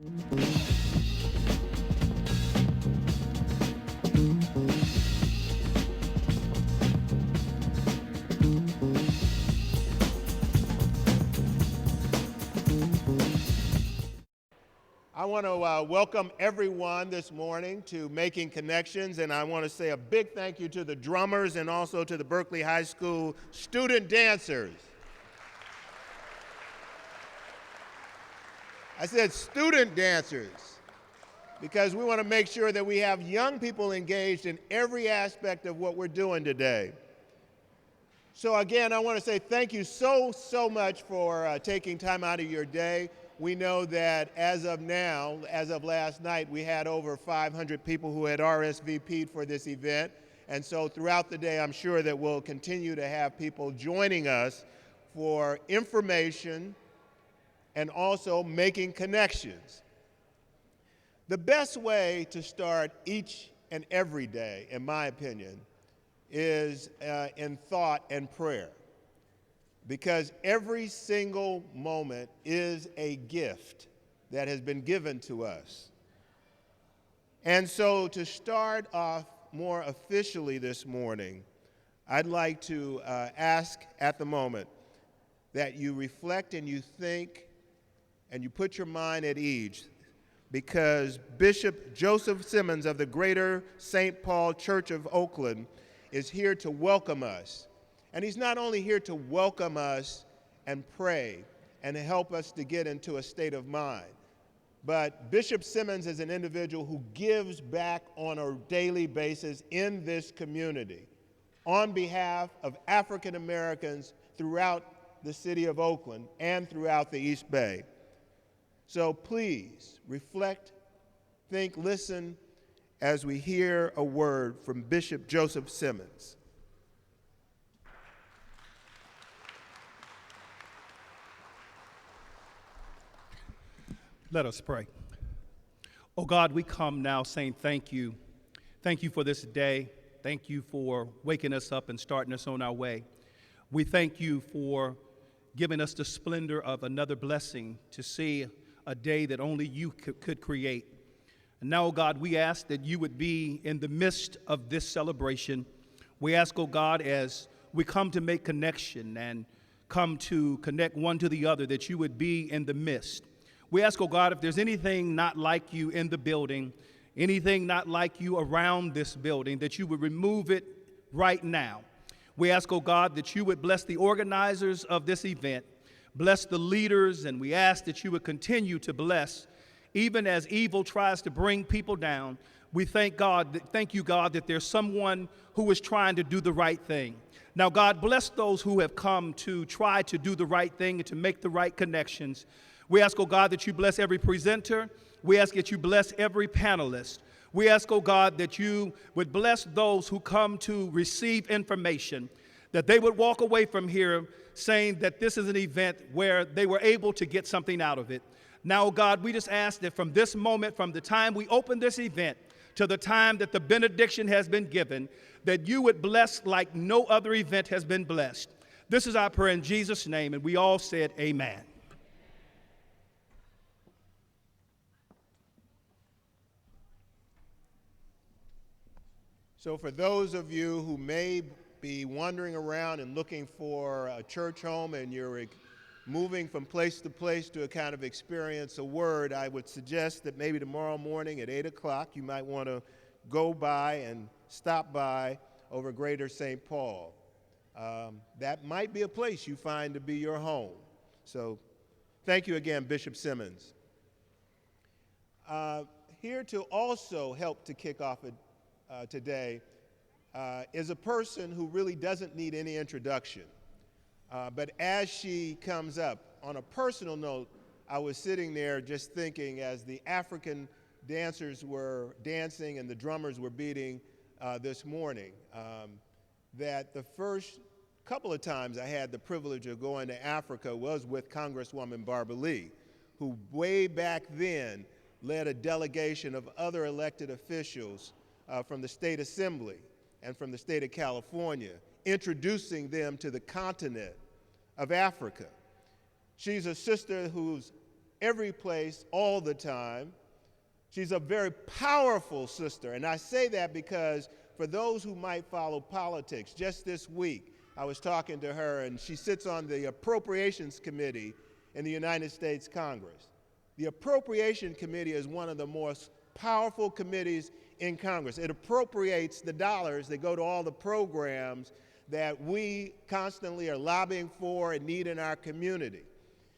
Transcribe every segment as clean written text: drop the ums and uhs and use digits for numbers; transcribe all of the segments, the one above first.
I want to welcome everyone this morning to Making Connections, and I want to say a big thank you to the drummers and also to the Berkeley High School student dancers. I said student dancers because we want to make sure that we have young people engaged in every aspect of what we're doing today. So again, I want to say thank you so much for taking time out of your day. We know that as of now, as of last night, we had over 500 people who had RSVP'd for this event. And so throughout the day, I'm sure that we'll continue to have people joining us for information and also making connections. The best way to start each and every day, in my opinion, is in thought and prayer. Because every single moment is a gift that has been given to us. And so to start off more officially this morning, I'd like to ask at the moment that you reflect and you think and you put your mind at ease, because Bishop Joseph Simmons of the Greater St. Paul Church of Oakland is here to welcome us. And he's not only here to welcome us and pray and help us to get into a state of mind, but Bishop Simmons is an individual who gives back on a daily basis in this community on behalf of African Americans throughout the city of Oakland and throughout the East Bay. So please reflect, think, listen as we hear a word from Bishop Joseph Simmons. Let us pray. Oh God, we come now saying thank you. Thank you for this day. Thank you for waking us up and starting us on our way. We thank you for giving us the splendor of another blessing to see a day that only you could create. And now, oh God, we ask that you would be in the midst of this celebration. We ask, oh God, as we come to make connection and come to connect one to the other, that you would be in the midst. We ask, oh God, if there's anything not like you in the building, anything not like you around this building, that you would remove it right now. We ask, oh God, that you would bless the organizers of this event, bless the leaders, and we ask that you would continue to bless, even as evil tries to bring people down. We thank you, God, that there's someone who is trying to do the right thing. Now, God, bless those who have come to try to do the right thing and to make the right connections. We ask, oh God, that you bless every presenter. We ask that you bless every panelist. We ask, oh God, that you would bless those who come to receive information, that they would walk away from here saying that this is an event where they were able to get something out of it. Now, oh God, we just ask that from this moment, from the time we open this event to the time that the benediction has been given, that you would bless like no other event has been blessed. This is our prayer in Jesus' name, and we all said amen. So for those of you who may be wandering around and looking for a church home and you're moving from place to place to kind of experience a word, I would suggest that maybe tomorrow morning at 8 o'clock you might want to go by and stop by over Greater St. Paul. That might be a place you find to be your home. So thank you again, Bishop Simmons. Here to also help to kick off today is a person who really doesn't need any introduction. But as she comes up, on a personal note, I was sitting there just thinking as the African dancers were dancing and the drummers were beating this morning, that the first couple of times I had the privilege of going to Africa was with Congresswoman Barbara Lee, who way back then led a delegation of other elected officials from the state assembly and from the state of California, introducing them to the continent of Africa. She's a sister who's every place, all the time. She's a very powerful sister, and I say that because for those who might follow politics, just this week I was talking to her, and she sits on the Appropriations Committee in the United States Congress. The Appropriation Committee is one of the most powerful committees in Congress. It appropriates the dollars that go to all the programs that we constantly are lobbying for and need in our community.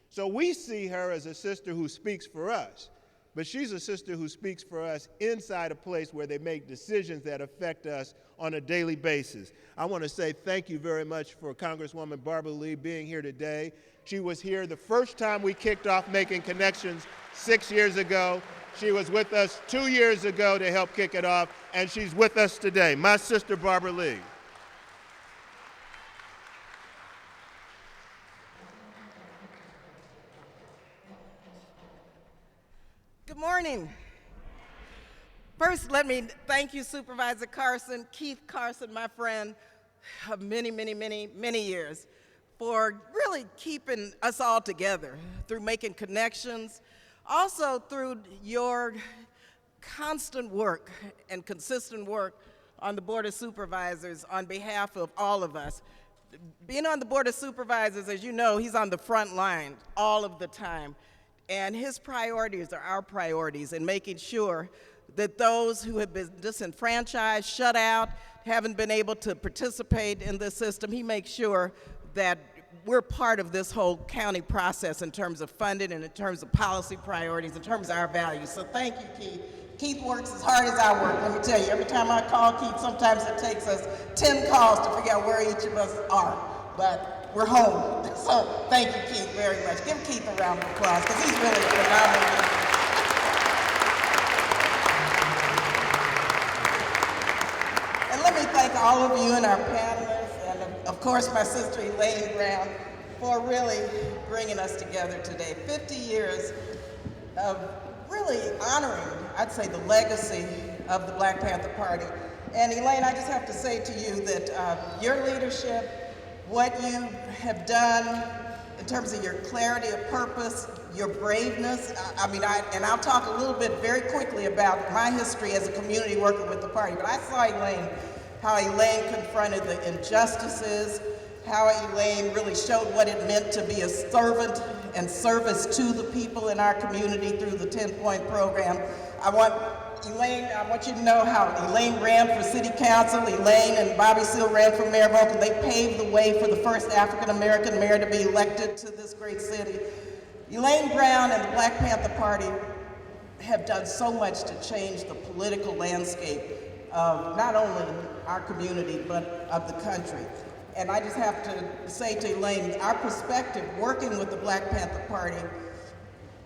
So we see her as a sister who speaks for us, but she's a sister who speaks for us inside a place where they make decisions that affect us on a daily basis. I want to say thank you very much for Congresswoman Barbara Lee being here today. She was here the first time we kicked off Making Connections 6 years ago. She was with us 2 years ago to help kick it off, and she's with us today. My sister, Barbara Lee. Good morning. First, let me thank you, Supervisor Carson, Keith Carson, my friend of many, many, many, many years, for really keeping us all together through Making Connections, also through your constant work and consistent work on the Board of Supervisors on behalf of all of us. Being on the Board of Supervisors, as you know, he's on the front line all of the time. And his priorities are our priorities in making sure that those who have been disenfranchised, shut out, haven't been able to participate in this system, he makes sure that we're part of this whole county process in terms of funding and in terms of policy priorities, in terms of our values. So thank you, Keith. Keith works as hard as I work, let me tell you. Every time I call Keith, sometimes it takes us 10 calls to figure out where each of us are. But we're home. So thank you, Keith, very much. Give Keith a round of applause, because he's really phenomenal. And let me thank all of you and our panelists, and of course my sister Elaine Brown, for really bringing us together today. 50 years of really honoring, I'd say, the legacy of the Black Panther Party. And Elaine, I just have to say to you that your leadership, what you have done in terms of your clarity of purpose, your braveness, and I'll talk a little bit very quickly about my history as a community worker with the party, but I saw Elaine, how Elaine confronted the injustices, how Elaine really showed what it meant to be a servant and service to the people in our community through the 10-point program. Elaine, I want you to know how Elaine ran for city council. Elaine and Bobby Seale ran for mayor of Oakland. They paved the way for the first African-American mayor to be elected to this great city. Elaine Brown and the Black Panther Party have done so much to change the political landscape of not only our community, but of the country. And I just have to say to Elaine, our perspective working with the Black Panther Party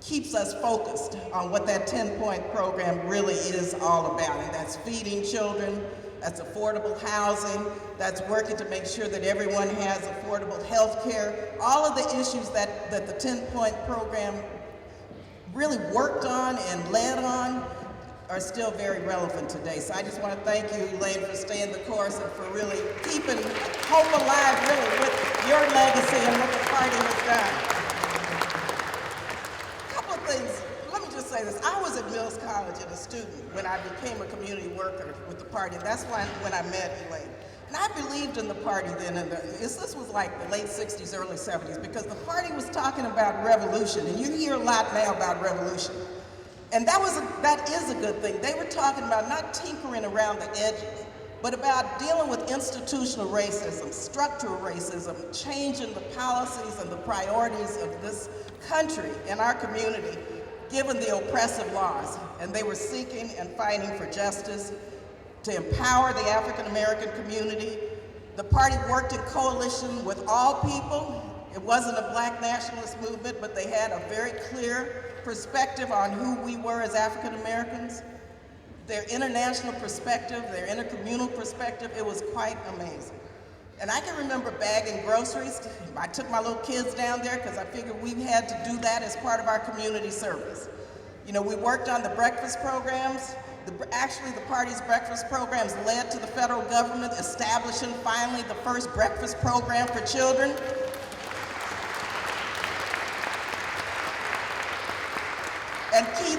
keeps us focused on what that 10-point program really is all about, and that's feeding children, that's affordable housing, that's working to make sure that everyone has affordable health care. All of the issues that the 10-point program really worked on and led on are still very relevant today. So I just want to thank you, Elaine, for staying the course and for really keeping hope alive, really, with your legacy and what the party has done. Things. Let me just say this. I was at Mills College as a student when I became a community worker with the party. That's when I met Elaine. And I believed in the party then. This was like the late 60s, early 70s, because the party was talking about revolution. And you hear a lot now about revolution. And that is a good thing. They were talking about not tinkering around the edges, but about dealing with institutional racism, structural racism, changing the policies and the priorities of this country and our community, given the oppressive laws. And they were seeking and fighting for justice, to empower the African American community. The party worked in coalition with all people. It wasn't a black nationalist movement, but they had a very clear perspective on who we were as African Americans. Their international perspective, their intercommunal perspective, it was quite amazing. And I can remember bagging groceries. I took my little kids down there because I figured we had to do that as part of our community service. You know, we worked on the breakfast programs. Actually, the party's breakfast programs led to the federal government establishing finally the first breakfast program for children.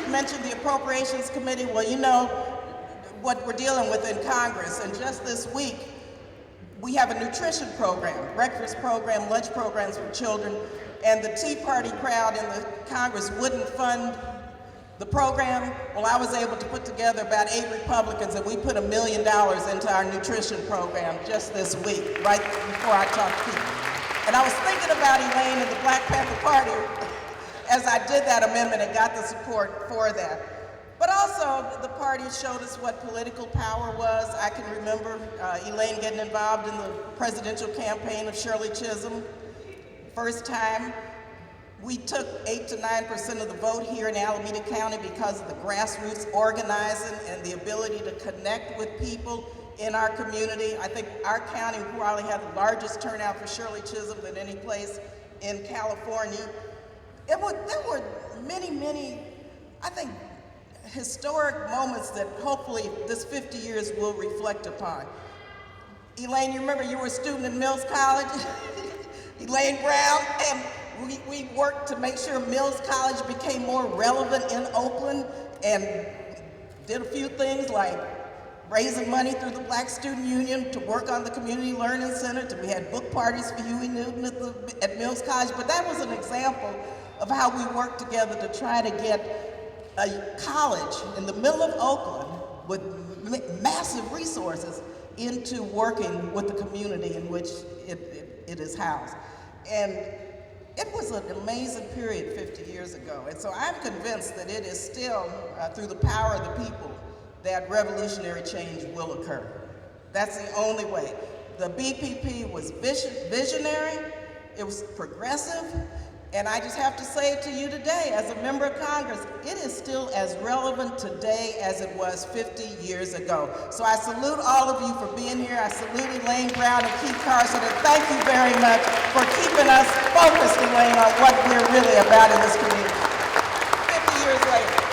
mentioned the Appropriations Committee. Well, you know what we're dealing with in Congress, and just this week, we have a nutrition program, breakfast program, lunch programs for children, and the Tea Party crowd in the Congress wouldn't fund the program. Well, I was able to put together about 8 Republicans, and we put $1 million into our nutrition program just this week, right before I talked to you. And I was thinking about Elaine and the Black Panther Party as I did that amendment and got the support for that. But also, the party showed us what political power was. I can remember Elaine getting involved in the presidential campaign of Shirley Chisholm. First time, we took 8 to 9% of the vote here in Alameda County because of the grassroots organizing and the ability to connect with people in our community. I think our county probably had the largest turnout for Shirley Chisholm than any place in California. There were many, I think, historic moments that hopefully this 50 years will reflect upon. Elaine, you remember you were a student in Mills College? Elaine Brown, and we worked to make sure Mills College became more relevant in Oakland and did a few things like raising money through the Black Student Union to work on the Community Learning Center. We had book parties for Huey Newton at Mills College, but that was an example of how we worked together to try to get a college in the middle of Oakland with massive resources into working with the community in which it is housed. And it was an amazing period 50 years ago. And so I'm convinced that it is still, through the power of the people, that revolutionary change will occur. That's the only way. The BPP was visionary, it was progressive, and I just have to say to you today, as a member of Congress, it is still as relevant today as it was 50 years ago. So I salute all of you for being here. I salute Elaine Brown and KeithCarson, and thank you very much for keeping us focused, Elaine, on what we're really about in this community. 50 years later.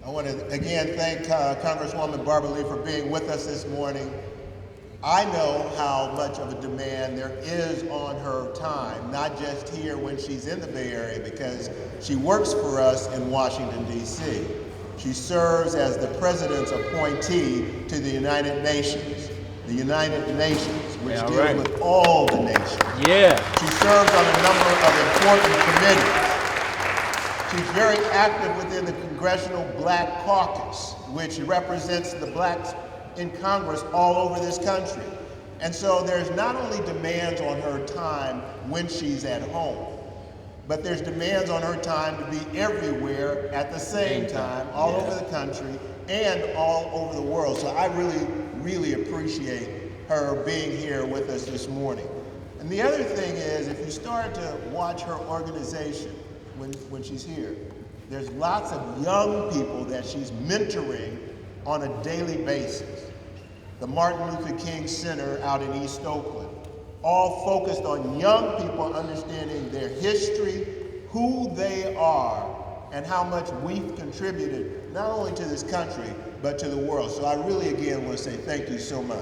I want to again thank Congresswoman Barbara Lee for being with us this morning. I know how much of a demand there is on her time, not just here when she's in the Bay Area, because she works for us in Washington, D.C. She serves as the President's appointee to the United Nations. The United Nations, which deal with all the nations. Yeah. She serves on a number of important committees. She's very active within the Congressional Black Caucus, which represents the blacks in Congress all over this country. And so there's not only demands on her time when she's at home, but there's demands on her time to be everywhere at the same time, all over the country and all over the world. So I really appreciate her being here with us this morning. And the other thing is, if you start to watch her organization, when she's here, there's lots of young people that she's mentoring on a daily basis. The Martin Luther King Center out in East Oakland, all focused on young people understanding their history, who they are, and how much we've contributed not only to this country, but to the world. So I really, again, want to say thank you so much.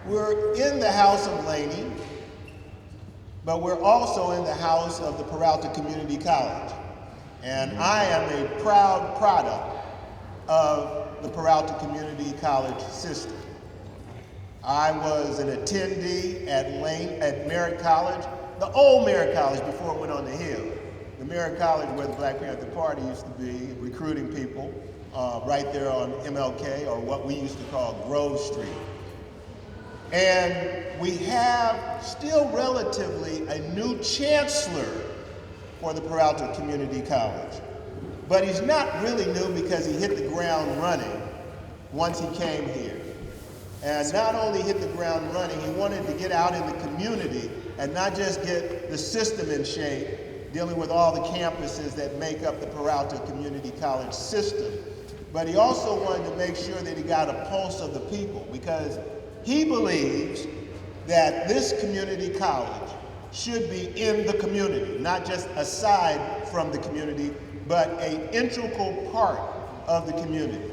We're in the house of Laney, but we're also in the house of the Peralta Community College. And I am a proud product of the Peralta Community College system. I was an attendee at Merritt College, the old Merritt College before it went on the hill. The Merritt College where the Black Panther Party used to be, recruiting people right there on MLK, or what we used to call Grove Street. And we have still relatively a new chancellor for the Peralta Community College. But he's not really new because he hit the ground running once he came here. And not only hit the ground running, he wanted to get out in the community and not just get the system in shape, dealing with all the campuses that make up the Peralta Community College system. But he also wanted to make sure that he got a pulse of the people, because he believes that this community college should be in the community, not just aside from the community, but an integral part of the community.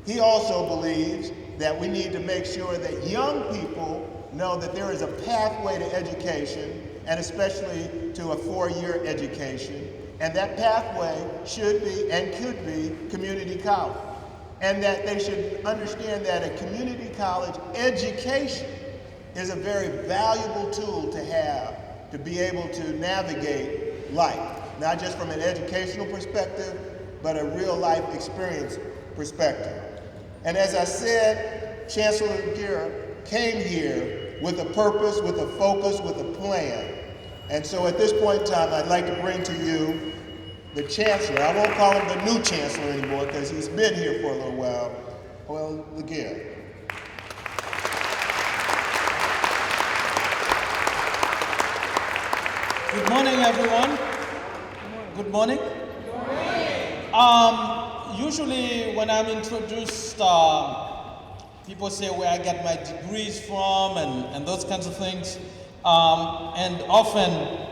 He also believes that we need to make sure that young people know that there is a pathway to education, and especially to a 4-year education, and that pathway should be and could be community college. And that they should understand that a community college education is a very valuable tool to have to be able to navigate life, not just from an educational perspective, but a real life experience perspective. And as I said, Chancellor Guerra came here with a purpose, with a focus, with a plan. And so at this point in time, I'd like to bring to you the Chancellor. I won't call him the new Chancellor anymore because he's been here for a little while. Well, Guerra. Good morning, everyone. Good morning. Usually when I'm introduced, people say where I get my degrees from and those kinds of things. And often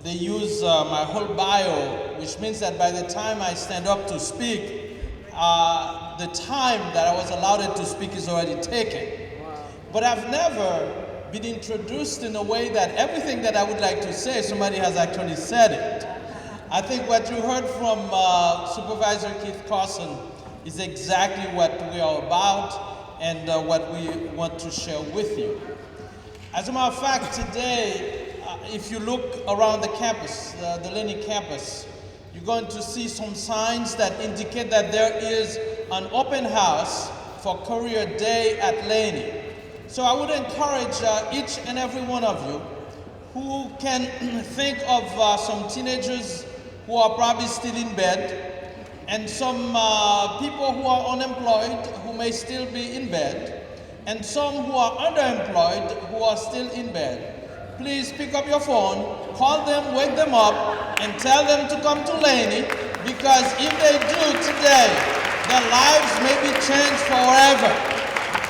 they use my whole bio, which means that by the time I stand up to speak, the time that I was allowed to speak is already taken. Wow. But I've never been introduced in a way that everything that I would like to say, somebody has actually said it. I think what you heard from Supervisor KeithCarson is exactly what we are about and what we want to share with you. As a matter of fact, today, if you look around the campus, the Laney campus, you're going to see some signs that indicate that there is an open house for Career Day at Laney. So I would encourage each and every one of you who can think of some teenagers who are probably still in bed and some people who are unemployed who may still be in bed and some who are underemployed who are still in bed. Please pick up your phone, call them, wake them up, and tell them to come to Laney, because if they do today, their lives may be changed forever.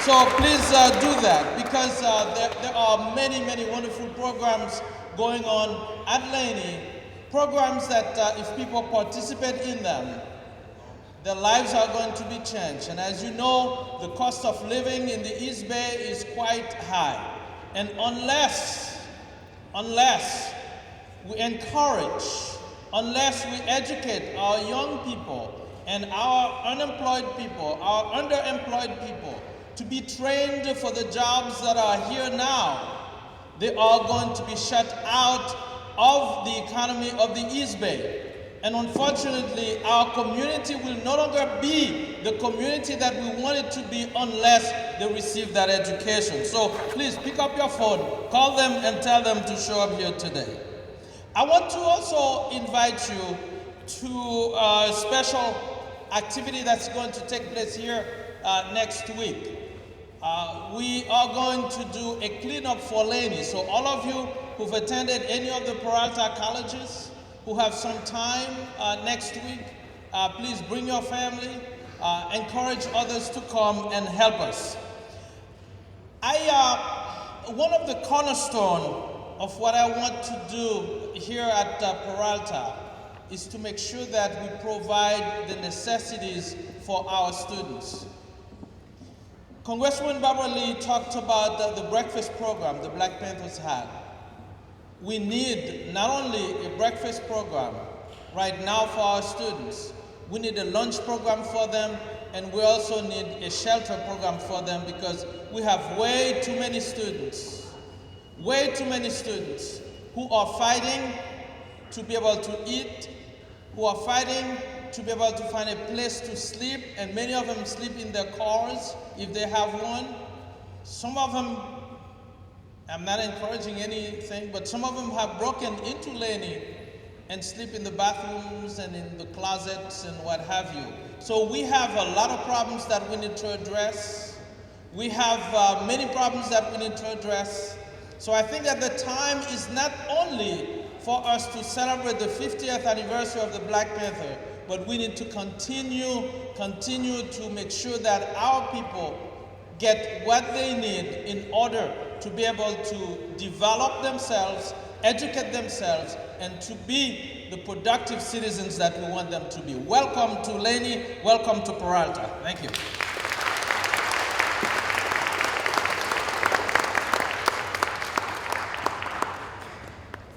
So please do that, because there are many, many wonderful programs going on at Laney, programs that if people participate in them, their lives are going to be changed. And as you know, the cost of living in the East Bay is quite high. And unless we encourage, unless we educate our young people and our unemployed people, our underemployed people, to be trained for the jobs that are here now, they are going to be shut out of the economy of the East Bay. And unfortunately, our community will no longer be the community that we want it to be unless they receive that education. So please pick up your phone, call them and tell them to show up here today. I want to also invite you to a special activity that's going to take place here next week. We are going to do a cleanup for Laney. So all of you who've attended any of the Peralta colleges, who have some time next week, please bring your family, encourage others to come and help us. One of the cornerstones of what I want to do here at Peralta is to make sure that we provide the necessities for our students. Congresswoman Barbara Lee talked about the breakfast program the Black Panthers had. We need not only a breakfast program right now for our students, we need a lunch program for them, and we also need a shelter program for them, because we have way too many students who are fighting to be able to eat, who are fighting to be able to find a place to sleep, and many of them sleep in their cars if they have one. Some of them, I'm not encouraging anything, but some of them have broken into Laney and sleep in the bathrooms and in the closets and what have you. So we have a lot of problems that we need to address. We have many problems that we need to address. So I think that the time is not only for us to celebrate the 50th anniversary of the Black Panther, but we need to continue to make sure that our people get what they need in order to be able to develop themselves, educate themselves, and to be the productive citizens that we want them to be. Welcome to Leni, welcome to Peralta. Thank you.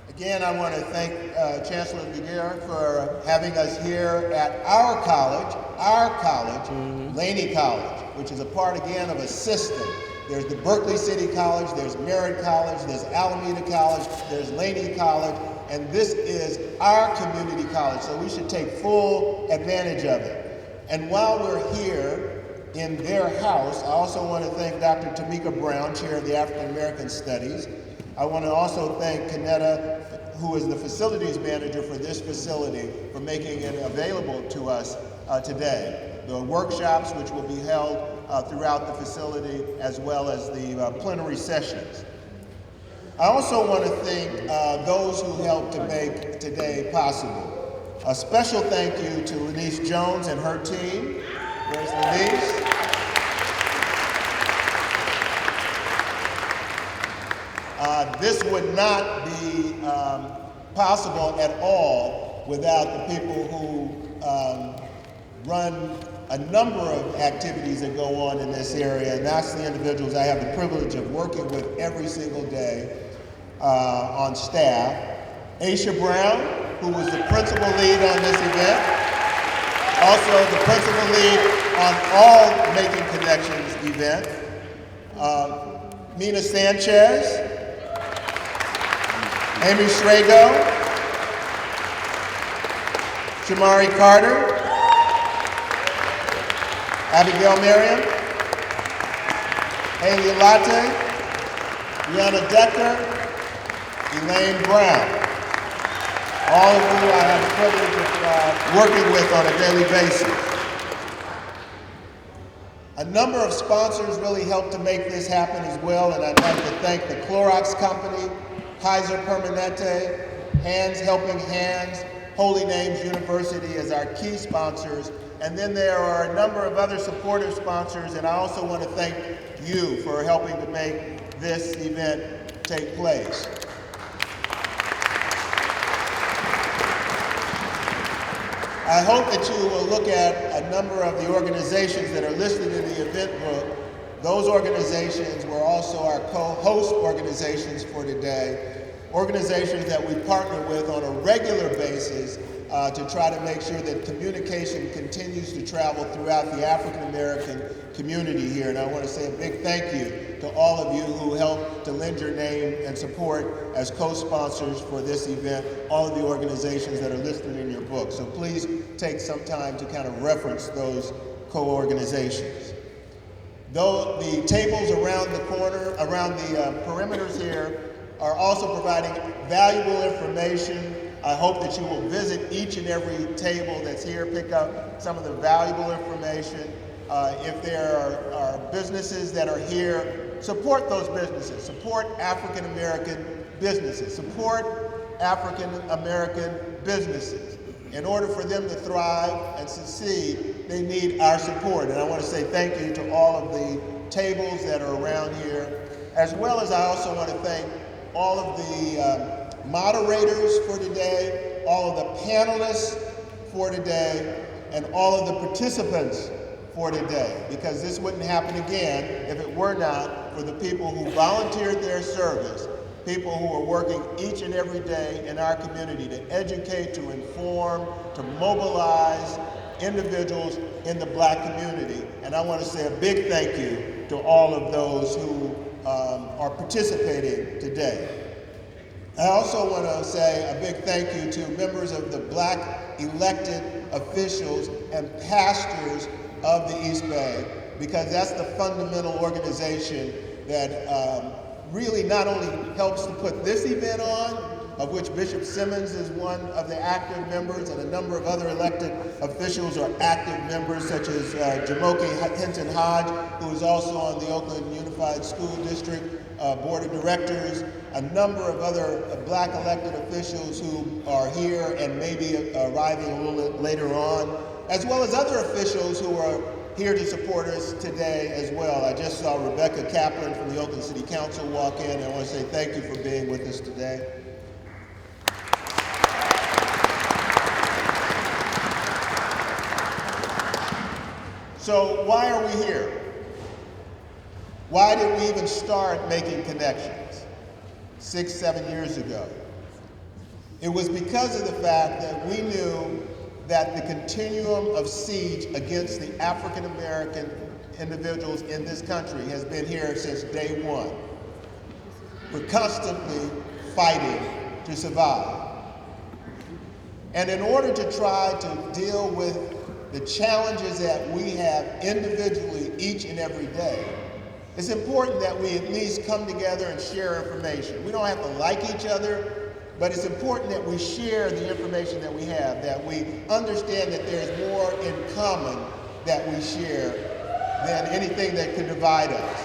Again, I want to thank Chancellor Guerra for having us here at our college, Laney College, which is a part, again, of a system. There's the Berkeley City College, there's Merritt College, there's Alameda College, there's Laney College, and this is our community college, so we should take full advantage of it. And while we're here in their house, I also want to thank Dr. Tamika Brown, Chair of the African American Studies. I want to also thank Kanetta, who is the facilities manager for this facility, for making it available to us today. The workshops, which will be held throughout the facility, as well as the plenary sessions. I also want to thank those who helped to make today possible. A special thank you to Lenise Jones and her team. Where's Lenise? This would not be possible at all without the people who run a number of activities that go on in this area, and that's the individuals I have the privilege of working with every single day on staff. Aisha Brown, who was the principal lead on this event, also the principal lead on all Making Connections event. Mina Sanchez, Amy Schrago, Shamari Carter, Abigail Merriam, Haley Latte, Brianna Decker, Elaine Brown, all of whom I have the privilege of working with on a daily basis. A number of sponsors really helped to make this happen as well, and I'd like to thank the Clorox Company, Kaiser Permanente, Hands Helping Hands, Holy Names University as our key sponsors, and then there are a number of other supportive sponsors, and I also want to thank you for helping to make this event take place. I hope that you will look at a number of the organizations that are listed in the event book. Those organizations were also our co-host organizations for today, organizations that we partner with on a regular basis to try to make sure that communication continues to travel throughout the African American community here. And I want to say a big thank you to all of you who helped to lend your name and support as co-sponsors for this event, all of the organizations that are listed in your book. So please take some time to kind of reference those co-organizations. Though the tables around the corner, around the perimeters here, are also providing valuable information. I hope that you will visit each and every table that's here, pick up some of the valuable information. If there are businesses that are here, support those businesses. Support African American businesses. Support African American businesses. In order for them to thrive and succeed, they need our support. And I want to say thank you to all of the tables that are around here, as well as I also want to thank all of the moderators for today, all of the panelists for today, and all of the participants for today, because this wouldn't happen again if it were not for the people who volunteered their service, people who are working each and every day in our community to educate, to inform, to mobilize individuals in the Black community. And I want to say a big thank you to all of those who are participating today. I also want to say a big thank you to members of the Black elected officials and pastors of the East Bay, because that's the fundamental organization that really not only helps to put this event on, of which Bishop Simmons is one of the active members, and a number of other elected officials are active members, such as Jamoke Hinton Hodge, who is also on the Oakland Unified School District Board of Directors, a number of other Black elected officials who are here and may be arriving a little bit later on, as well as other officials who are here to support us today as well. I just saw Rebecca Kaplan from the Oakland City Council walk in, and I want to say thank you for being with us today. So why are we here? Why did we even start making connections 6, 7 years ago? It was because of the fact that we knew that the continuum of siege against the African American individuals in this country has been here since day one. We're constantly fighting to survive. And in order to try to deal with the challenges that we have individually each and every day, it's important that we at least come together and share information. We don't have to like each other, but it's important that we share the information that we have, that we understand that there's more in common that we share than anything that could divide us.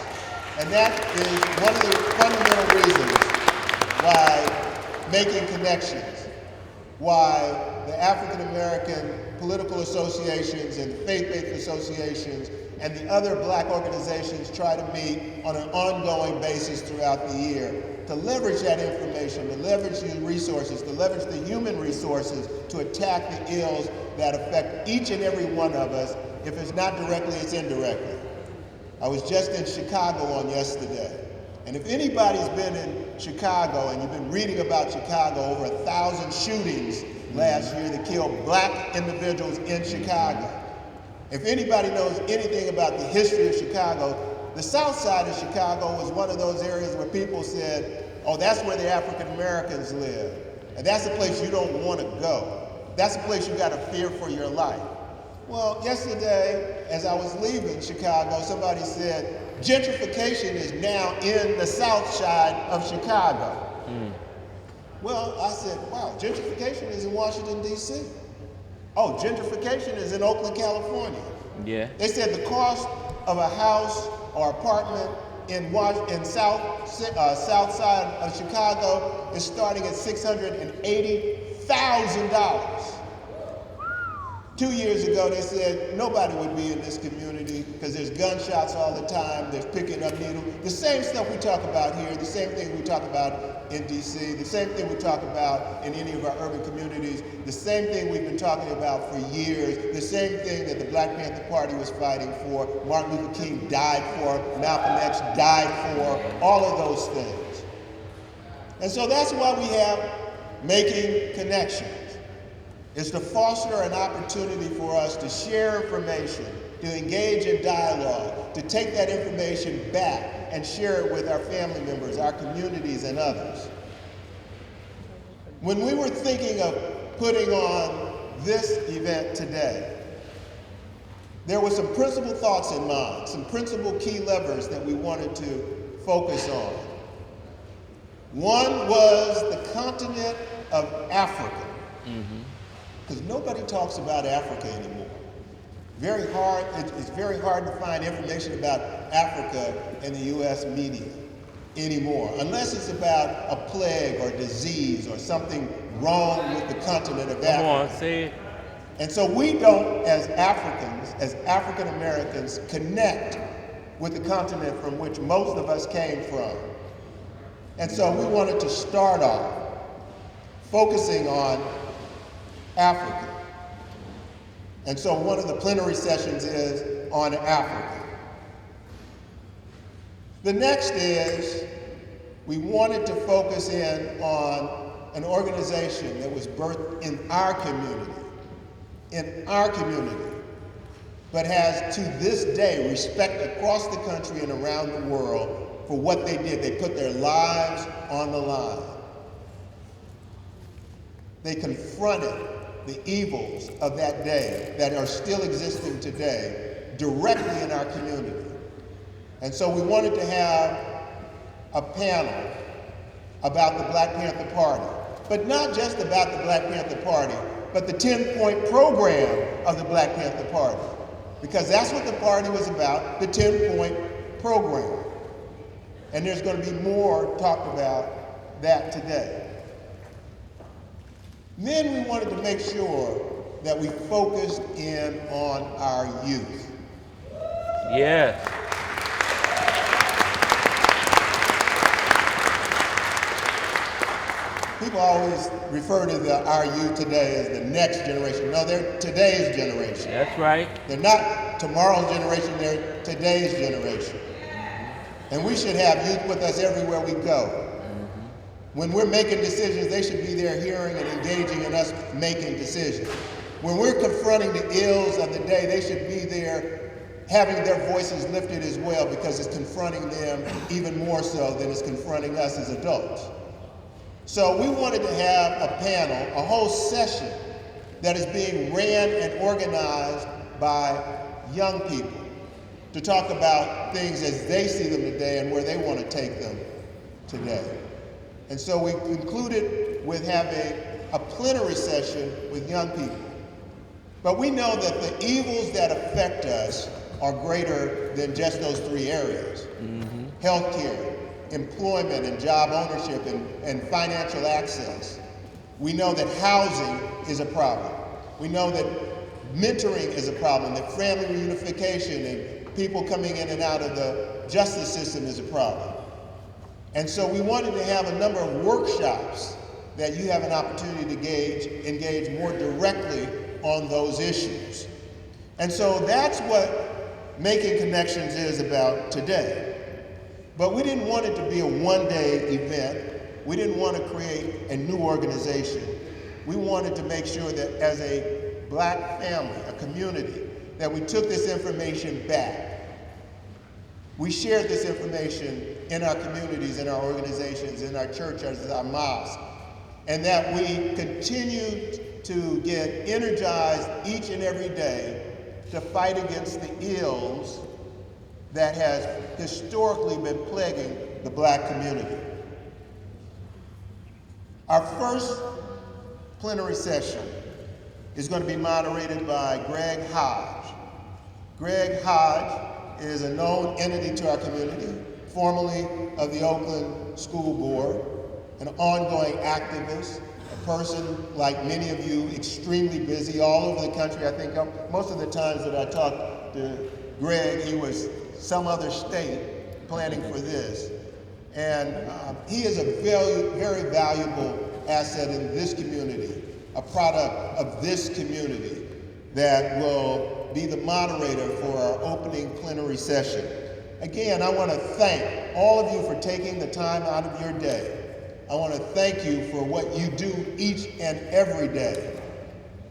And that is one of the fundamental reasons why making connections, why the African American political associations and the faith-based associations and the other black organizations try to meet on an ongoing basis throughout the year to leverage that information, to leverage the resources, to leverage the human resources to attack the ills that affect each and every one of us. If it's not directly, it's indirectly. I was just in Chicago on yesterday. And if anybody's been in Chicago and you've been reading about Chicago, over 1,000 shootings last year that killed black individuals in Chicago. If anybody knows anything about the history of Chicago, the south side of Chicago was one of those areas where people said, oh, that's where the African Americans live. And that's a place you don't want to go. That's a place you got to fear for your life. Well, yesterday, as I was leaving Chicago, somebody said, gentrification is now in the south side of Chicago. Well, I said, wow, gentrification is in Washington, D.C. Oh, gentrification is in Oakland, California. Yeah. They said the cost of a house or apartment in south side of Chicago is starting at $680,000. 2 years ago, they said nobody would be in this community because there's gunshots all the time, there's picking up needles. The same stuff we talk about here, the same thing we talk about in DC, the same thing we talk about in any of our urban communities, the same thing we've been talking about for years, the same thing that the Black Panther Party was fighting for, Martin Luther King died for, Malcolm X died for, all of those things. And so that's why we have Making Connections. Is to foster an opportunity for us to share information, to engage in dialogue, to take that information back and share it with our family members, our communities, and others. When we were thinking of putting on this event today, there were some principal thoughts in mind, some principal key levers that we wanted to focus on. One was the continent of Africa. Because nobody talks about Africa anymore. It's very hard to find information about Africa in the U.S. media anymore, unless it's about a plague or disease or something wrong with the continent of Africa. Come on, say it. And so we don't, as Africans, as African Americans, connect with the continent from which most of us came from. And so we wanted to start off focusing on Africa. And so one of the plenary sessions is on Africa. The next is we wanted to focus in on an organization that was birthed in our community, but has to this day respect across the country and around the world for what they did. They put their lives on the line. They confronted the evils of that day that are still existing today directly in our community. And so we wanted to have a panel about the Black Panther Party, but not just about the Black Panther Party, but the 10-point program of the Black Panther Party, because that's what the party was about, the 10-point program. And there's going to be more talked about that today. Then we wanted to make sure that we focused in on our youth. Yes. people always refer to our youth today as the next generation. No, they're today's generation. That's right. They're not tomorrow's generation, they're today's generation. And we should have youth with us everywhere we go. When we're making decisions, they should be there hearing and engaging in us making decisions. When we're confronting the ills of the day, they should be there having their voices lifted as well, because it's confronting them even more so than it's confronting us as adults. So we wanted to have a panel, a whole session that is being ran and organized by young people to talk about things as they see them today and where they want to take them today. And so we concluded with having a plenary session with young people. But we know that the evils that affect us are greater than just those three areas. Healthcare, employment and job ownership and financial access. We know that housing is a problem. We know that mentoring is a problem, that family reunification and people coming in and out of the justice system is a problem. And so we wanted to have a number of workshops that you have an opportunity to engage more directly on those issues. And so that's what Making Connections is about today. But we didn't want it to be a one-day event. We didn't want to create a new organization. We wanted to make sure that as a Black family, a community, that we took this information back. We shared this information in our communities, in our organizations, in our churches, our mosques, and that we continue to get energized each and every day to fight against the ills that has historically been plaguing the Black community. Our first plenary session is going to be moderated by Greg Hodge. Greg Hodge is a known entity to our community, formerly of the Oakland School Board, an ongoing activist, a person like many of you, extremely busy all over the country. I think most of the times that I talked to Greg, he was some other state planning for this. And he is a very valuable asset in this community, a product of this community that will be the moderator for our opening plenary session. Again, I want to thank all of you for taking the time out of your day. I want to thank you for what you do each and every day.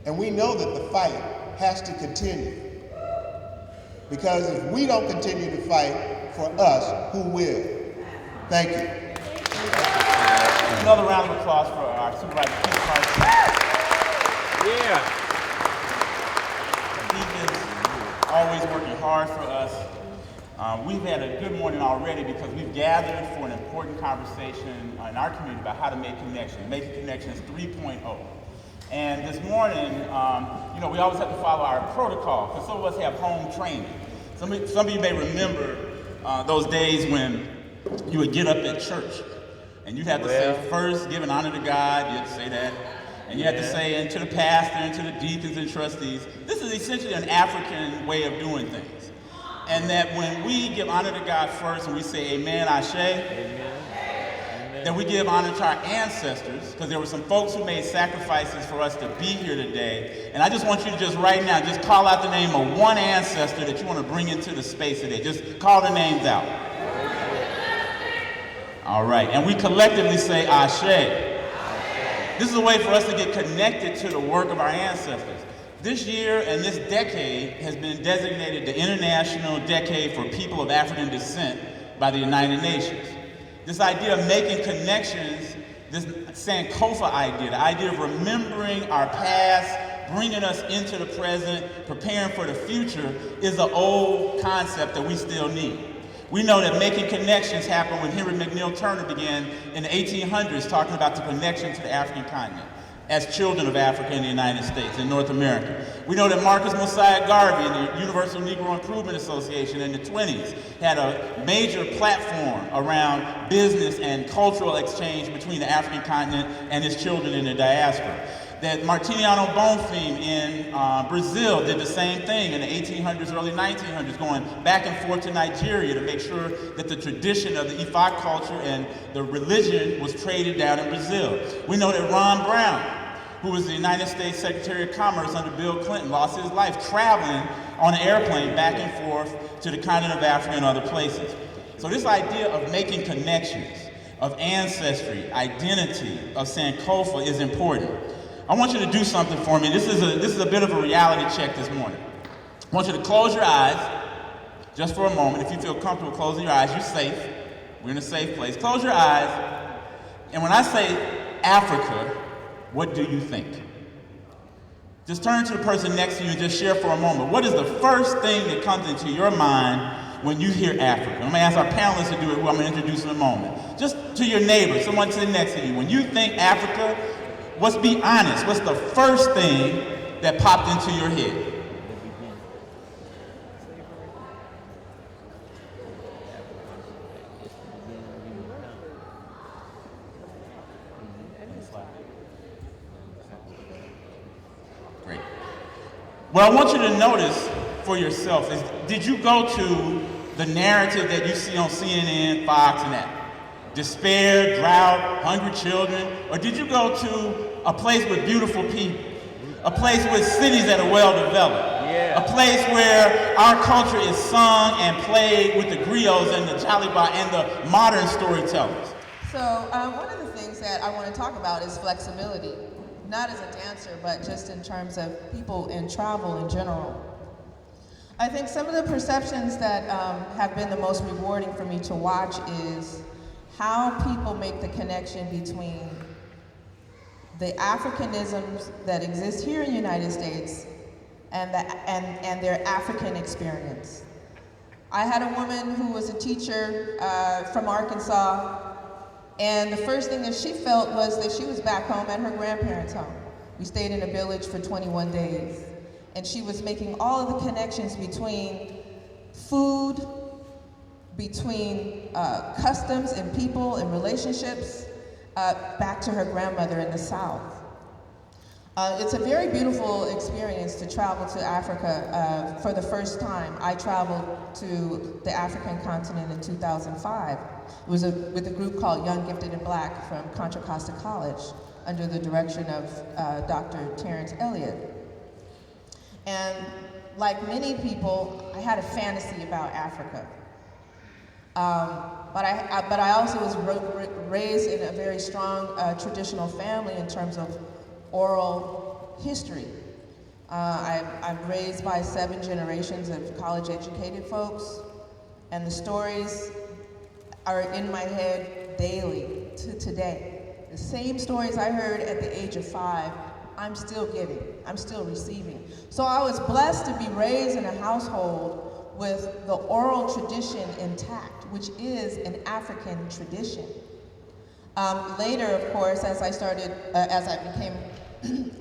And we know that the fight has to continue. Because if we don't continue to fight for us, who will? Thank you. Another round of applause for our Supervisor KeithCarson. Yeah. Keith is always working hard for us. We've had a good morning already because we've gathered for an important conversation in our community about how to make connections, Making Connections 3.0. And this morning, we always have to follow our protocol because some of us have home training. Some of you may remember those days when you would get up at church and you had to say first, giving honor to God, you had to say that. And you had to say, and to the pastor, and to the deacons and trustees. This is essentially an African way of doing things. And that when we give honor to God first and we say amen, ashe, then we give honor to our ancestors, because there were some folks who made sacrifices for us to be here today. And I just want you to just right now, just call out the name of one ancestor that you want to bring into the space today. Just call the names out. All right, and we collectively say ashe. This is a way for us to get connected to the work of our ancestors. This year and this decade has been designated the International Decade for People of African Descent by the United Nations. This idea of making connections, this Sankofa idea, the idea of remembering our past, bringing us into the present, preparing for the future, is an old concept that we still need. We know that making connections happened when Henry McNeill Turner began in the 1800s talking about the connection to the African continent as children of Africa in the United States, in North America. We know that Marcus Mosiah Garvey and the Universal Negro Improvement Association in the 20s had a major platform around business and cultural exchange between the African continent and its children in the diaspora. That Martiniano Bonfim in Brazil did the same thing in the 1800s, early 1900s, going back and forth to Nigeria to make sure that the tradition of the Ifa culture and the religion was traded down in Brazil. We know that Ron Brown, who was the United States Secretary of Commerce under Bill Clinton, lost his life traveling on an airplane back and forth to the continent of Africa and other places. So this idea of making connections, of ancestry, identity, of Sankofa is important. I want you to do something for me. This is a bit of a reality check this morning. I want you to close your eyes just for a moment. If you feel comfortable closing your eyes, you're safe. We're in a safe place. Close your eyes. And when I say Africa, what do you think? Just turn to the person next to you and just share for a moment. What is the first thing that comes into your mind when you hear Africa? I'm going to ask our panelists to do it, who I'm going to introduce in a moment. Just to your neighbor, someone sitting next to you. When you think Africa, let's be honest. What's the first thing that popped into your head? Great. What I want you to notice for yourself is, did you go to the narrative that you see on CNN, Fox, and that? Despair, drought, hungry children? Or did you go to a place with beautiful people? A place with cities that are well developed? Yeah. A place where our culture is sung and played with the griots and the jaliba and the modern storytellers? So one of the things that I want to talk about is flexibility, not as a dancer, but just in terms of people and travel in general. I think some of the perceptions that have been the most rewarding for me to watch is how people make the connection between the Africanisms that exist here in the United States and their African experience. I had a woman who was a teacher from Arkansas, and the first thing that she felt was that she was back home at her grandparents' home. We stayed in a village for 21 days, and she was making all of the connections between food, between customs and people and relationships back to her grandmother in the South. It's a very beautiful experience to travel to Africa for the first time. I traveled to the African continent in 2005. It was with a group called Young, Gifted, and Black from Contra Costa College under the direction of Dr. Terrence Elliott. And like many people, I had a fantasy about Africa. But I also was raised in a very strong traditional family in terms of oral history. I'm raised by 7 generations of college-educated folks, and the stories are in my head daily to today. The same stories I heard at the age of 5, I'm still getting, I'm still receiving. So I was blessed to be raised in a household with the oral tradition intact, which is an African tradition. Later, of course, as I became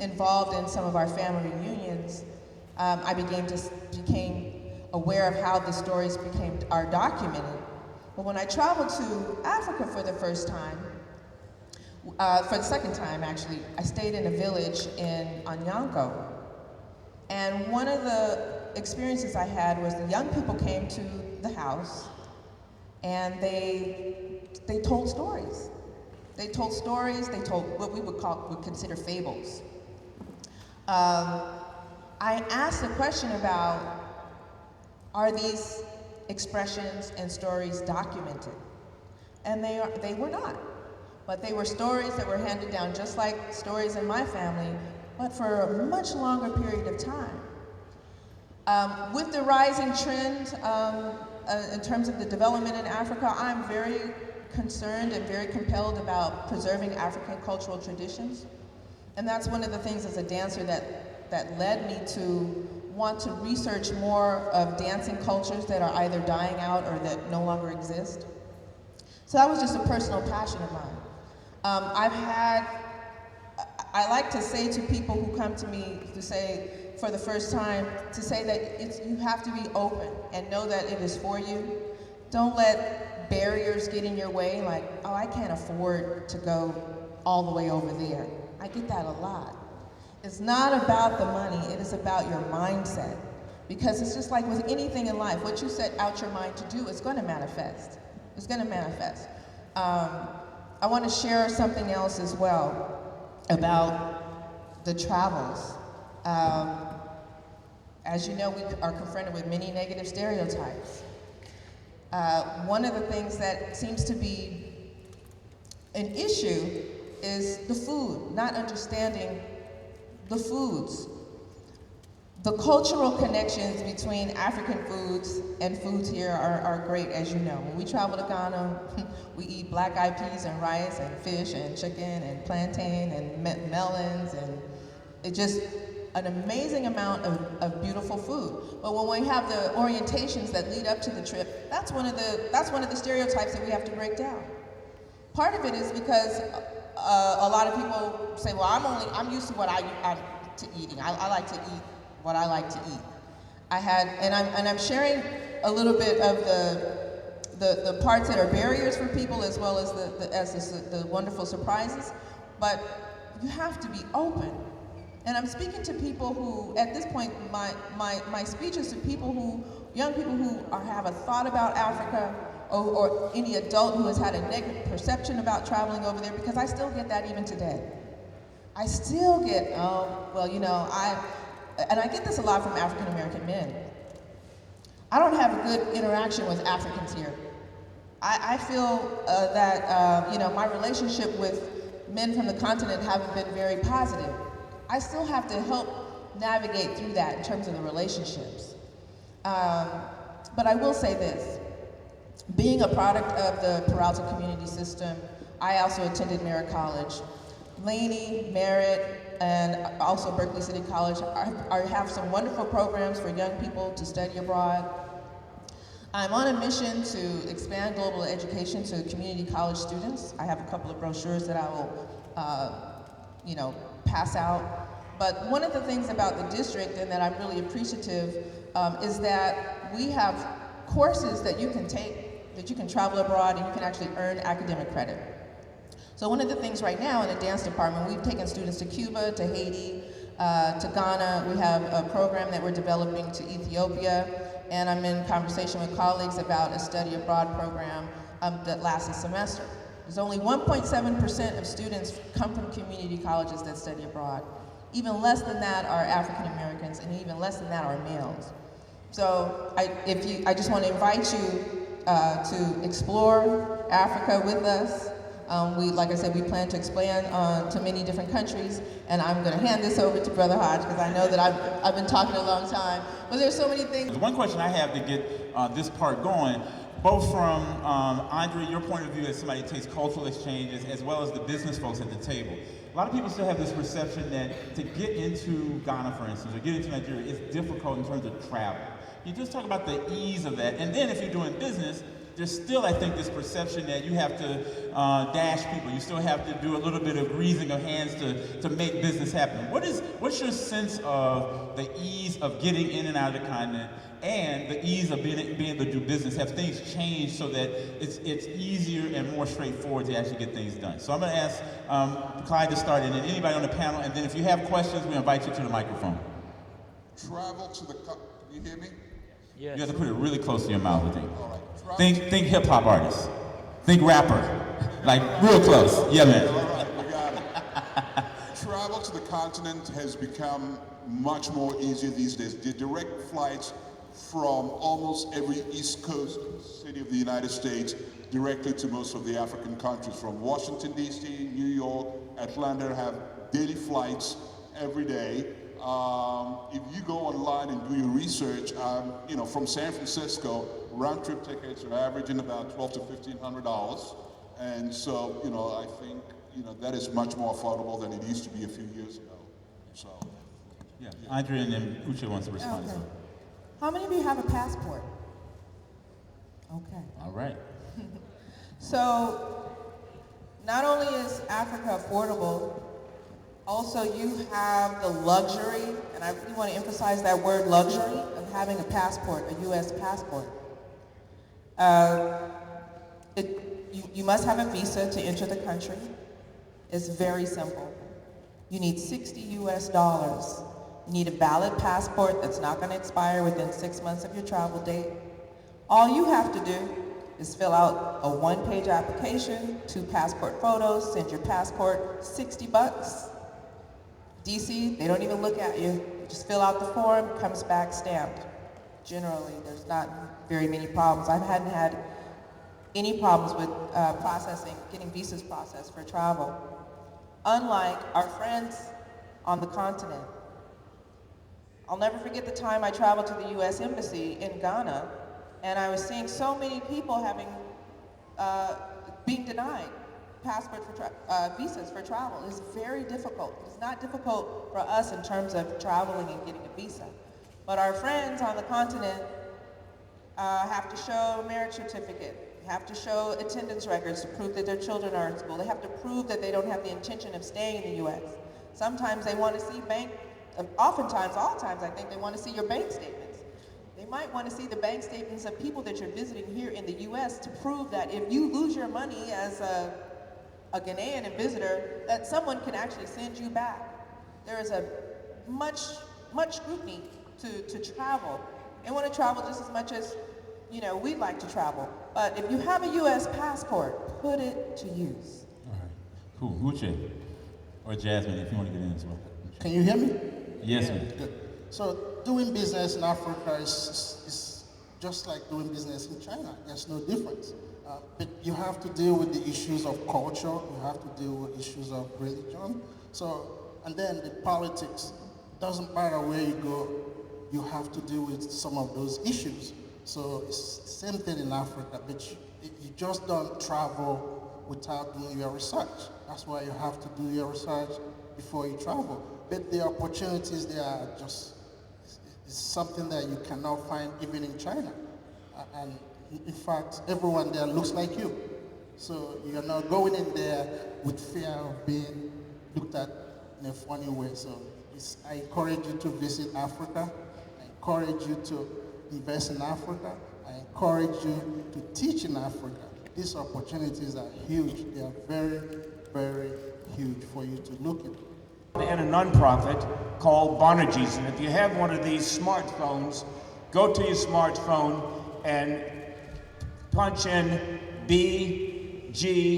involved in some of our family reunions, I became aware of how the stories are documented. But when I traveled to Africa for the first time, for the second time actually, I stayed in a village in Anyanko. And one of the experiences I had was the young people came to the house and they told stories. They told stories, they told what we would consider fables. I asked a question about, are these expressions and stories documented? And they were not. But they were stories that were handed down just like stories in my family, but for a much longer period of time. With the rising trend in terms of the development in Africa, I'm very concerned and very compelled about preserving African cultural traditions. And that's one of the things as a dancer that led me to want to research more of dancing cultures that are either dying out or that no longer exist. So that was just a personal passion of mine. I like to say to people who come to me to say for the first time, to say that you have to be open and know that it is for you. Don't let barriers get in your way, like, oh, I can't afford to go all the way over there. I get that a lot. It's not about the money, it is about your mindset. Because it's just like with anything in life, what you set out your mind to do is going to manifest. It's going to manifest. I want to share something else as well about the travels. As you know, we are confronted with many negative stereotypes. One of the things that seems to be an issue is the food, not understanding the foods. The cultural connections between African foods and foods here are great, as you know. When we travel to Ghana, we eat black-eyed peas and rice and fish and chicken and plantain and melons, and it's just an amazing amount of beautiful food. But when we have the orientations that lead up to the trip, that's one of the stereotypes that we have to break down. Part of it is because a lot of people say, well, I'm used to what I'm to eating. I like to eat what I like to eat. I'm sharing a little bit of the parts that are barriers for people, as well as the wonderful surprises. But you have to be open. And I'm speaking to people who, at this point, my speech is to young people who have a thought about Africa, or any adult who has had a negative perception about traveling over there, because I still get that even today. I still get, and I get this a lot from African American men. I don't have a good interaction with Africans here. I feel that my relationship with men from the continent haven't been very positive. I still have to help navigate through that in terms of the relationships. But I will say this. Being a product of the Peralta community system, I also attended Merritt College. Laney, Merritt, and also Berkeley City College have some wonderful programs for young people to study abroad. I'm on a mission to expand global education to community college students. I have a couple of brochures that I will, pass out. But one of the things about the district, and that I'm really appreciative, is that we have courses that you can take, that you can travel abroad and you can actually earn academic credit. So one of the things right now in the dance department, we've taken students to Cuba, to Haiti, to Ghana. We have a program that we're developing to Ethiopia, and I'm in conversation with colleagues about a study abroad program that lasts a semester. There's only 1.7% of students come from community colleges that study abroad. Even less than that are African Americans, and even less than that are males. So I just want to invite you to explore Africa with us. Like I said, we plan to expand to many different countries, and I'm going to hand this over to Brother Hodge, because I know that I've been talking a long time, but there's so many things. One question I have to get this part going, both from Andre, your point of view as somebody who takes cultural exchanges, as well as the business folks at the table. A lot of people still have this perception that to get into Ghana, for instance, or get into Nigeria, is difficult in terms of travel. You just talk about the ease of that, and then if you're doing business, there's still, I think, this perception that you have to dash people. You still have to do a little bit of greasing of hands to make business happen. What's your sense of the ease of getting in and out of the continent, and the ease of being able to do business? Have things changed so that it's easier and more straightforward to actually get things done? So I'm going to ask Clyde to start, and then anybody on the panel, and then if you have questions, we invite you to the microphone. Travel to the, can you hear me? Yes. You have to put it really close to your mouth, I think. All right. Think hip hop artist. Think rapper. Like real close. Yeah, man. All right, we got it. Travel to the continent has become much more easier these days. The direct flights from almost every East Coast city of the United States directly to most of the African countries, from Washington, D.C., New York, Atlanta, have daily flights every day. If you go online and do your research, from San Francisco, round-trip tickets are averaging about $1,200 to $1,500, and so I think that is much more affordable than it used to be a few years ago. So, yeah, Andre and then Uche wants to respond. Okay. How many of you have a passport? Okay. All right. So, not only is Africa affordable, also you have the luxury, and I really want to emphasize that word luxury, of having a passport, a U.S. passport. You must have a visa to enter the country. It's very simple. You need 60 US dollars. You need a valid passport that's not going to expire within 6 months of your travel date. All you have to do is fill out a one-page application, 2 passport photos, send your passport, $60. DC, they don't even look at you. You just fill out the form, comes back stamped. Generally, there's not very many problems. I hadn't had any problems with getting visas processed for travel. Unlike our friends on the continent. I'll never forget the time I traveled to the US Embassy in Ghana, and I was seeing so many people being denied visas for travel. It's very difficult. It's not difficult for us in terms of traveling and getting a visa. But our friends on the continent have to show a marriage certificate, have to show attendance records to prove that their children are in school. They have to prove that they don't have the intention of staying in the US. Sometimes they want to see oftentimes, all times, I think they want to see your bank statements. They might want to see the bank statements of people that you're visiting here in the US to prove that if you lose your money as a Ghanaian visitor, that someone can actually send you back. There is a much scrutiny to travel. They want to travel just as much as we'd like to travel. But if you have a US passport, put it to use. All right. Cool. Uche or Jasmine, if you want to get in as well. Can you hear me? Yes, ma'am. Good. So doing business in Africa is just like doing business in China. There's no difference. But you have to deal with the issues of culture. You have to deal with issues of religion. And then the politics. Doesn't matter where you go, you have to deal with some of those issues. So it's the same thing in Africa, but you just don't travel without doing your research. That's why you have to do your research before you travel. But the opportunities there are just, it's something that you cannot find even in China. And in fact, everyone there looks like you. So you're not going in there with fear of being looked at in a funny way. So I encourage you to visit Africa. I encourage you to invest in Africa. I encourage you to teach in Africa. These opportunities are huge. They are very, very huge for you to look at. And a nonprofit called Bonergy's. And if you have one of these smartphones, go to your smartphone and punch in bgcfund.org.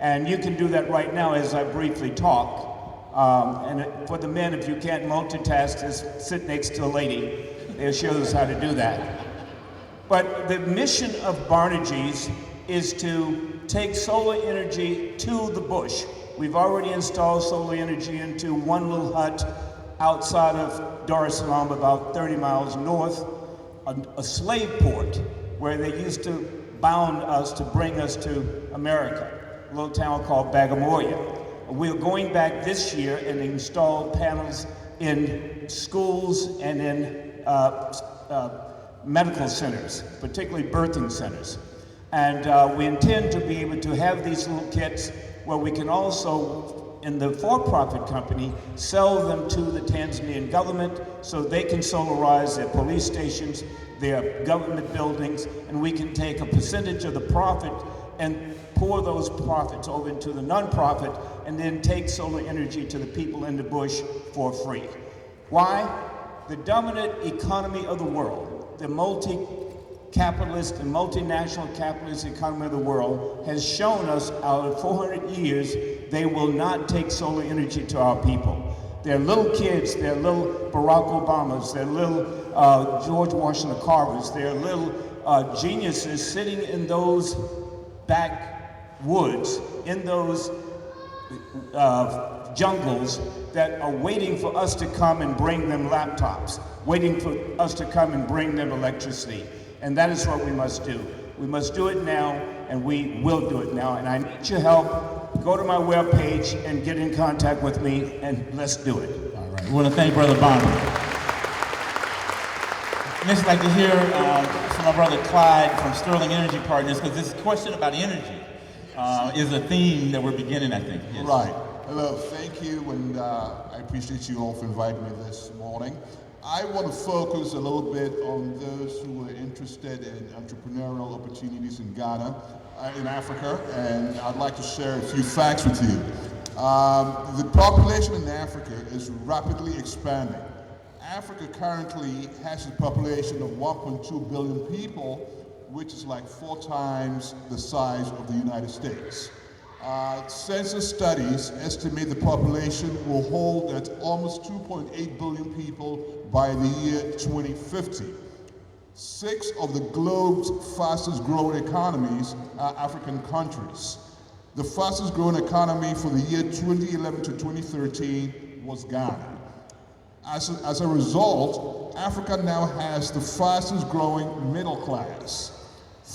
And you can do that right now as I briefly talk. And for the men, if you can't multitask, just sit next to a lady. They'll show us how to do that. But the mission of Bonergy's is to take solar energy to the bush. We've already installed solar energy into one little hut outside of Dar es Salaam, about 30 miles north, a slave port where they used to bound us to bring us to America, a little town called Bagamoyo. We're going back this year and install panels in schools and in medical centers, particularly birthing centers. And we intend to be able to have these little kits where we can also, in the for-profit company, sell them to the Tanzanian government so they can solarize their police stations, their government buildings, and we can take a percentage of the profit and pour those profits over into the nonprofit and then take solar energy to the people in the bush for free. Why? The dominant economy of the world, the multi-capitalist and multinational capitalist economy of the world has shown us out of 400 years they will not take solar energy to our people. They're little kids, they're little Barack Obamas, they're little George Washington Carvers, they're little geniuses sitting in those backwoods, in those jungles that are waiting for us to come and bring them laptops, waiting for us to come and bring them electricity. And that is what we must do. We must do it now, and we will do it now. And I need your help. Go to my webpage and get in contact with me, and let's do it. All right. We want to thank Brother Bonner. Next, I'd like to hear from my brother Clyde from Sterling Energy Partners, because this question about energy is a theme that we're beginning, I think. Yes. Right. Hello, thank you, and I appreciate you all for inviting me this morning. I want to focus a little bit on those who are interested in entrepreneurial opportunities in Ghana, in Africa, and I'd like to share a few facts with you. The population in Africa is rapidly expanding. Africa currently has a population of 1.2 billion people, which is like 4 times the size of the United States. Census studies estimate the population will hold at almost 2.8 billion people by the year 2050. 6 of the globe's fastest growing economies are African countries. The fastest growing economy for the year 2011 to 2013 was Ghana. As a result, Africa now has the fastest growing middle class.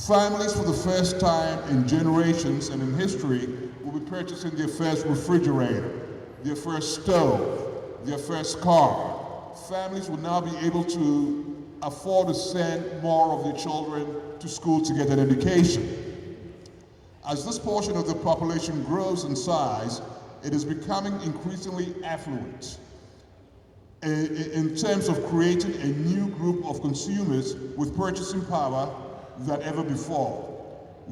Families for the first time in generations and in history will be purchasing their first refrigerator, their first stove, their first car. Families will now be able to afford to send more of their children to school to get an education. As this portion of the population grows in size, it is becoming increasingly affluent in terms of creating a new group of consumers with purchasing power than ever before.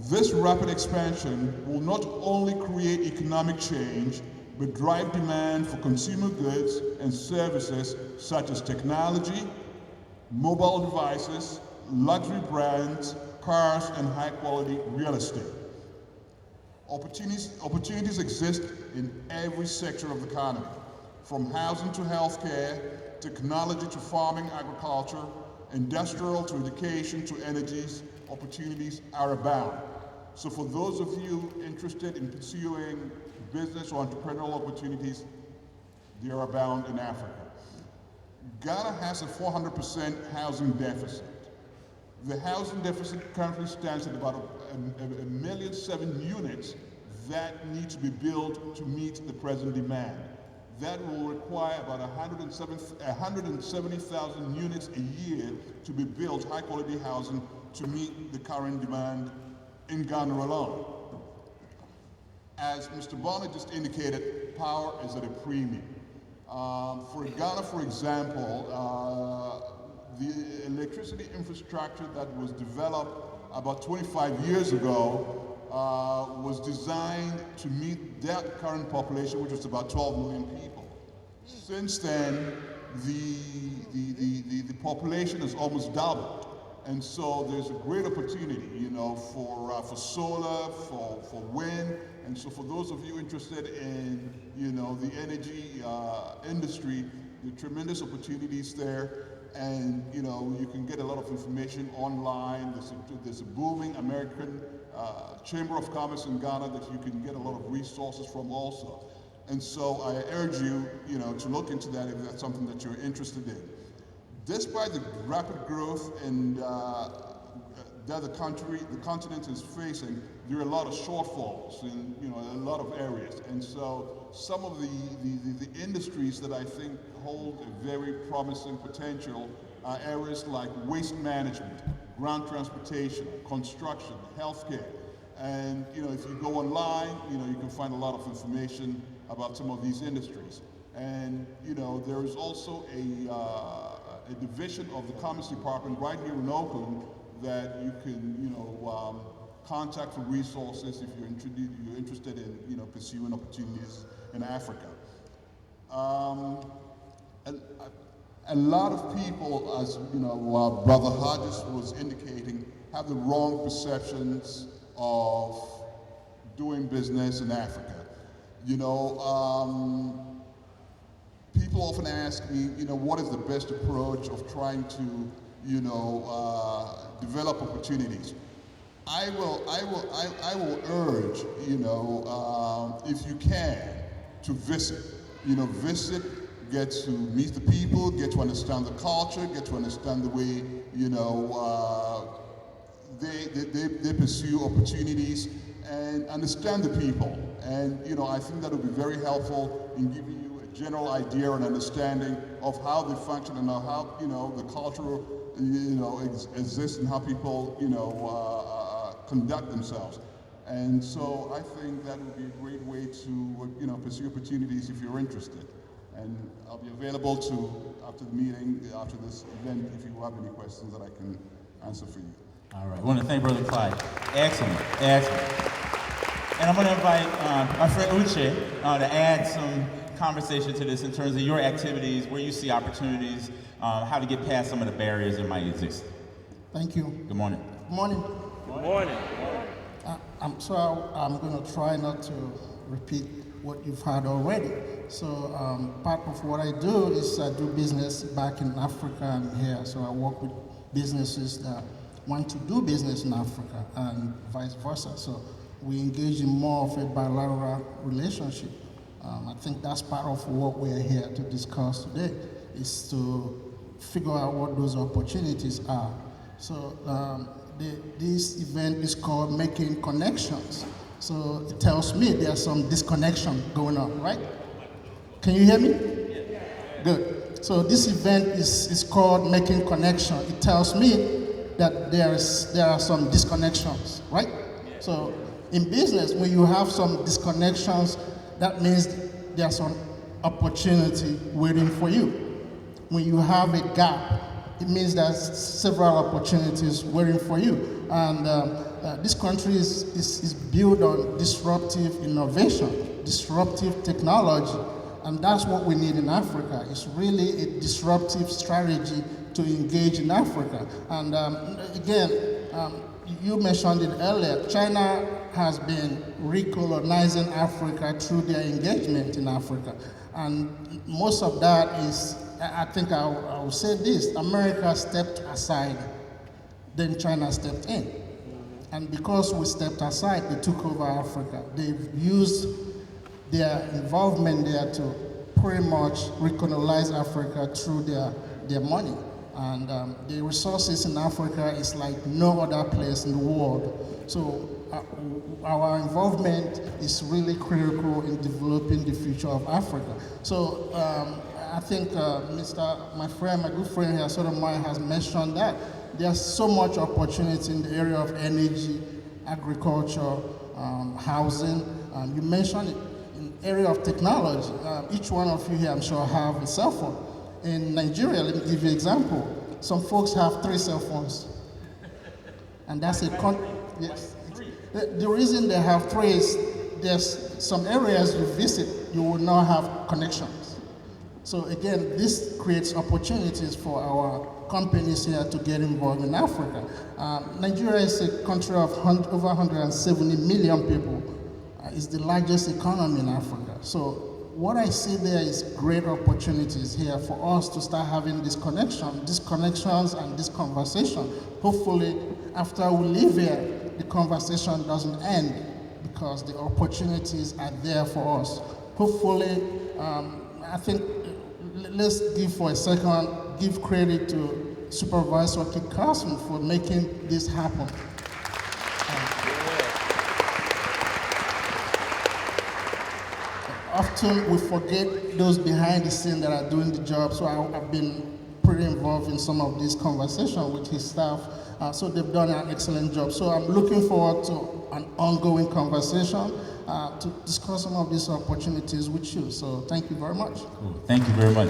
This rapid expansion will not only create economic change, but drive demand for consumer goods and services such as technology, mobile devices, luxury brands, cars, and high-quality real estate. Opportunities exist in every sector of the economy, from housing to healthcare, technology to farming, agriculture, industrial to education to energies. Opportunities are abound. So for those of you interested in pursuing business or entrepreneurial opportunities, they are abound in Africa. Ghana has a 400% housing deficit. The housing deficit currently stands at about 1,000,007 units that need to be built to meet the present demand. That will require about 170,000 units a year to be built, high quality housing, to meet the current demand in Ghana alone. As Mr. Bonner just indicated, power is at a premium. For Ghana, for example, the electricity infrastructure that was developed about 25 years ago was designed to meet that current population, which was about 12 million people. Since then, the population has almost doubled. And so there's a great opportunity, for solar, for wind. And so for those of you interested in, the energy industry, there are tremendous opportunities there. And, you can get a lot of information online. There's a booming American Chamber of Commerce in Ghana that you can get a lot of resources from also. And so I urge you, to look into that if that's something that you're interested in. Despite the rapid growth and that the continent is facing, there are a lot of shortfalls in a lot of areas. And so some of the industries that I think hold a very promising potential are areas like waste management, ground transportation, construction, healthcare. And if you go online, you can find a lot of information about some of these industries. And there is also a division of the Commerce Department right here in Oakland that you can, contact for resources if you're interested in, pursuing opportunities in Africa. A lot of people, as Brother Hodges was indicating, have the wrong perceptions of doing business in Africa. People often ask me, what is the best approach of trying to, develop opportunities? I will urge, if you can, to visit. Visit, get to meet the people, get to understand the culture, get to understand the way, they pursue opportunities, and understand the people. And I think that would be very helpful in giving you a general idea and understanding of how they function and how the culture exists and how people conduct themselves. And so I think that would be a great way to pursue opportunities if you're interested. And I'll be available after the meeting, after this event, if you have any questions that I can answer for you. All right. I want to thank Brother Clyde. Excellent. Excellent. And I'm going to invite my friend Uche to add some conversation to this in terms of your activities, where you see opportunities, how to get past some of the barriers that might exist. Thank you. Good morning. Good morning. Good morning. I'm going to try not to repeat what you've heard already. So part of what I do is I do business back in Africa and here. So I work with businesses that want to do business in Africa and vice versa. So we engage in more of a bilateral relationship. I think that's part of what we're here to discuss today, is to figure out what those opportunities are. So this event is called Making Connections. So it tells me there's some disconnection going on, right? Can you hear me? Good. So this event is called Making Connection. It tells me that there are some disconnections, right? So in business, when you have some disconnections, that means there's some opportunity waiting for you. When you have a gap, it means there's several opportunities waiting for you. And this country is built on disruptive innovation, disruptive technology, and that's what we need in Africa. It's really a disruptive strategy to engage in Africa. And again, you mentioned it earlier, China has been recolonizing Africa through their engagement in Africa. And most of that is, I think I will say this, America stepped aside, then China stepped in. And because we stepped aside, they took over Africa. They've used their involvement there to pretty much recolonize Africa through their money. And the resources in Africa is like no other place in the world. So our involvement is really critical in developing the future of Africa. So I think my good friend here, Sotomayor, has mentioned that there's so much opportunity in the area of energy, agriculture, housing. You mentioned it in the area of technology. Each one of you here, I'm sure, have a cell phone. In Nigeria, let me give you an example. Some folks have 3 cell phones. And that's yes. The reason they have 3 is there's some areas you visit, you will not have connections. So again, this creates opportunities for our companies here to get involved in Africa. Nigeria is a country of over 170 million people. It's the largest economy in Africa. So what I see there is great opportunities here for us to start having these connections and this conversation. Hopefully, after we leave here, the conversation doesn't end because the opportunities are there for us. Hopefully, I think let's give credit to Supervisor KeithCarson for making this happen. Often we forget those behind the scenes that are doing the job, so I've been pretty involved in some of these conversations with his staff, so they've done an excellent job. So I'm looking forward to an ongoing conversation to discuss some of these opportunities with you. So thank you very much. Cool. Thank you very much.